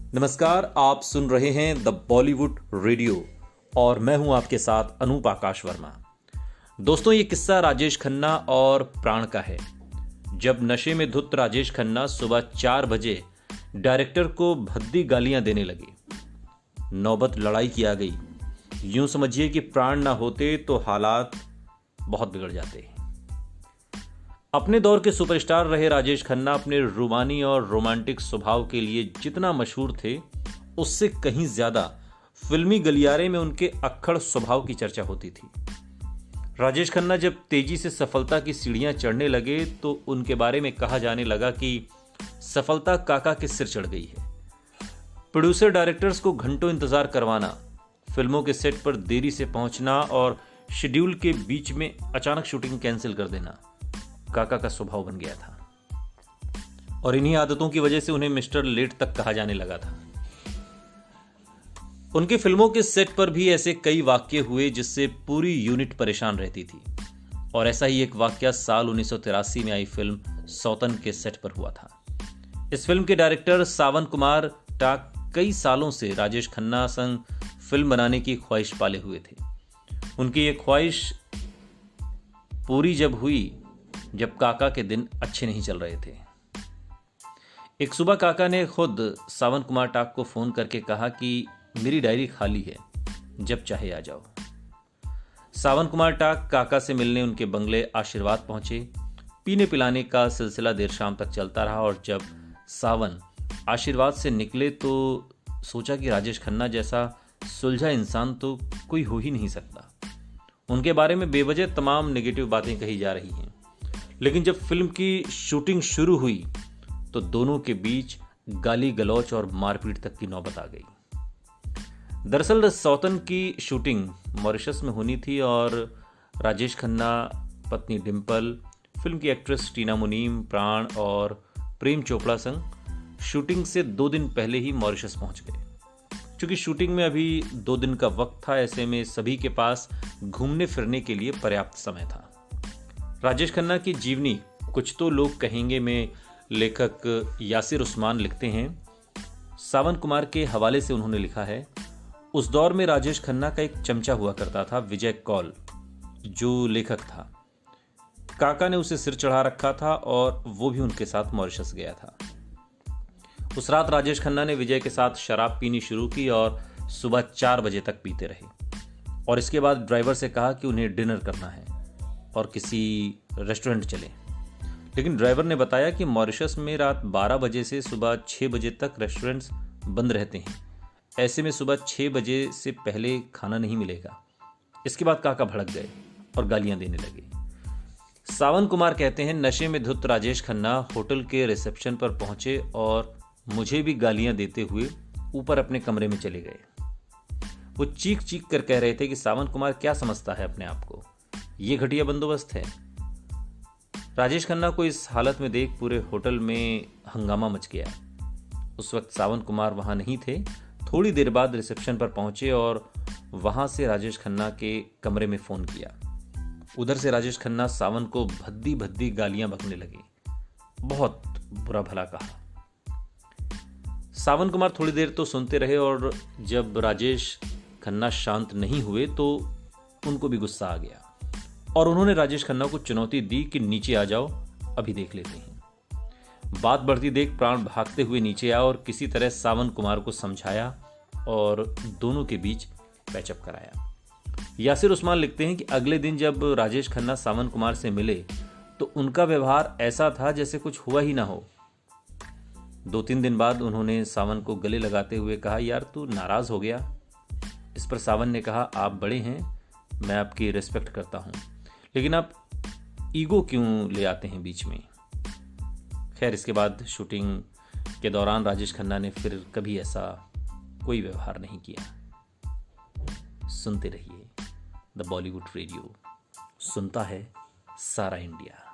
नमस्कार, आप सुन रहे हैं द बॉलीवुड रेडियो और मैं हूं आपके साथ अनूप आकाश वर्मा। दोस्तों, ये किस्सा राजेश खन्ना और प्राण का है। जब नशे में धुत राजेश खन्ना सुबह 4 बजे डायरेक्टर को भद्दी गालियां देने लगे, नौबत लड़ाई की आ गई। यूं समझिए कि प्राण ना होते तो हालात बहुत बिगड़ जाते। अपने दौर के सुपरस्टार रहे राजेश खन्ना अपने रूमानी और रोमांटिक स्वभाव के लिए जितना मशहूर थे, उससे कहीं ज्यादा फिल्मी गलियारे में उनके अक्खड़ स्वभाव की चर्चा होती थी। राजेश खन्ना जब तेजी से सफलता की सीढ़ियां चढ़ने लगे तो उनके बारे में कहा जाने लगा कि सफलता काका के सिर चढ़ गई है। प्रोड्यूसर डायरेक्टर्स को घंटों इंतजार करवाना, फिल्मों के सेट पर देरी से पहुंचना और शेड्यूल के बीच में अचानक शूटिंग कैंसिल कर देना काका का स्वभाव बन गया था और इन्हीं आदतों की वजह से उन्हें मिस्टर लेट तक कहा जाने लगा था। उनके फिल्मों के सेट पर भी ऐसे कई वाकये हुए जिससे पूरी यूनिट परेशान रहती थी और ऐसा ही एक वाकया साल 1983 में आई फिल्म सौतन के सेट पर हुआ था। इस फिल्म के डायरेक्टर सावन कुमार टाक कई सालों से राजेश खन्ना संग फिल्म बनाने की ख्वाहिश पाले हुए थे। उनकी ये ख्वाहिश पूरी जब हुई जब काका के दिन अच्छे नहीं चल रहे थे। एक सुबह काका ने खुद सावन कुमार टाक को फोन करके कहा कि मेरी डायरी खाली है, जब चाहे आ जाओ। सावन कुमार टाक काका से मिलने उनके बंगले आशीर्वाद पहुंचे। पीने पिलाने का सिलसिला देर शाम तक चलता रहा और जब सावन आशीर्वाद से निकले तो सोचा कि राजेश खन्ना जैसा सुलझा इंसान तो कोई हो ही नहीं सकता। उनके बारे में बेवजह तमाम नेगेटिव बातें कही जा रही हैं, लेकिन जब फिल्म की शूटिंग शुरू हुई तो दोनों के बीच गाली गलौच और मारपीट तक की नौबत आ गई। दरअसल सौतन की शूटिंग मॉरिशस में होनी थी और राजेश खन्ना, पत्नी डिंपल, फिल्म की एक्ट्रेस टीना मुनीम, प्राण और प्रेम चोपड़ा संग शूटिंग से 2 दिन पहले ही मॉरिशस पहुंच गए। क्योंकि शूटिंग में अभी 2 दिन का वक्त था, ऐसे में सभी के पास घूमने फिरने के लिए पर्याप्त समय था। राजेश खन्ना की जीवनी कुछ तो लोग कहेंगे में लेखक यासिर उस्मान लिखते हैं। सावन कुमार के हवाले से उन्होंने लिखा है, उस दौर में राजेश खन्ना का एक चमचा हुआ करता था, विजय कौल, जो लेखक था। काका ने उसे सिर चढ़ा रखा था और वो भी उनके साथ मॉरिशस गया था। उस रात राजेश खन्ना ने विजय के साथ शराब पीनी शुरू की और सुबह 4 बजे तक पीते रहे और इसके बाद ड्राइवर से कहा कि उन्हें डिनर करना है और किसी रेस्टोरेंट चले। लेकिन ड्राइवर ने बताया कि मॉरिशस में रात 12 बजे से सुबह 6 बजे तक रेस्टोरेंट्स बंद रहते हैं, ऐसे में सुबह 6 बजे से पहले खाना नहीं मिलेगा। इसके बाद काका भड़क गए और गालियां देने लगे। सावन कुमार कहते हैं, नशे में धुत राजेश खन्ना होटल के रिसेप्शन पर पहुंचे और मुझे भी गालियां देते हुए ऊपर अपने कमरे में चले गए। वो चीख चीख कर कह रहे थे कि सावन कुमार क्या समझता है अपने आप को, ये घटिया बंदोबस्त है। राजेश खन्ना को इस हालत में देख पूरे होटल में हंगामा मच गया। उस वक्त सावन कुमार वहां नहीं थे। थोड़ी देर बाद रिसेप्शन पर पहुंचे और वहां से राजेश खन्ना के कमरे में फोन किया। उधर से राजेश खन्ना सावन को भद्दी भद्दी गालियां बकने लगे, बहुत बुरा भला कहा। सावन कुमार थोड़ी देर तो सुनते रहे और जब राजेश खन्ना शांत नहीं हुए तो उनको भी गुस्सा आ गया और उन्होंने राजेश खन्ना को चुनौती दी कि नीचे आ जाओ, अभी देख लेते हैं। बात बढ़ती देख प्राण भागते हुए नीचे आया और किसी तरह सावन कुमार को समझाया और दोनों के बीच पैचअप कराया। यासिर उस्मान लिखते हैं कि अगले दिन जब राजेश खन्ना सावन कुमार से मिले तो उनका व्यवहार ऐसा था जैसे कुछ हुआ ही ना हो। 2-3 दिन बाद उन्होंने सावन को गले लगाते हुए कहा, यार तू नाराज हो गया। इस पर सावन ने कहा, आप बड़े हैं, मैं आपकी रिस्पेक्ट करता हूं, लेकिन आप ईगो क्यों ले आते हैं बीच में। खैर, इसके बाद शूटिंग के दौरान राजेश खन्ना ने फिर कभी ऐसा कोई व्यवहार नहीं किया। सुनते रहिए द बॉलीवुड रेडियो, सुनता है सारा इंडिया।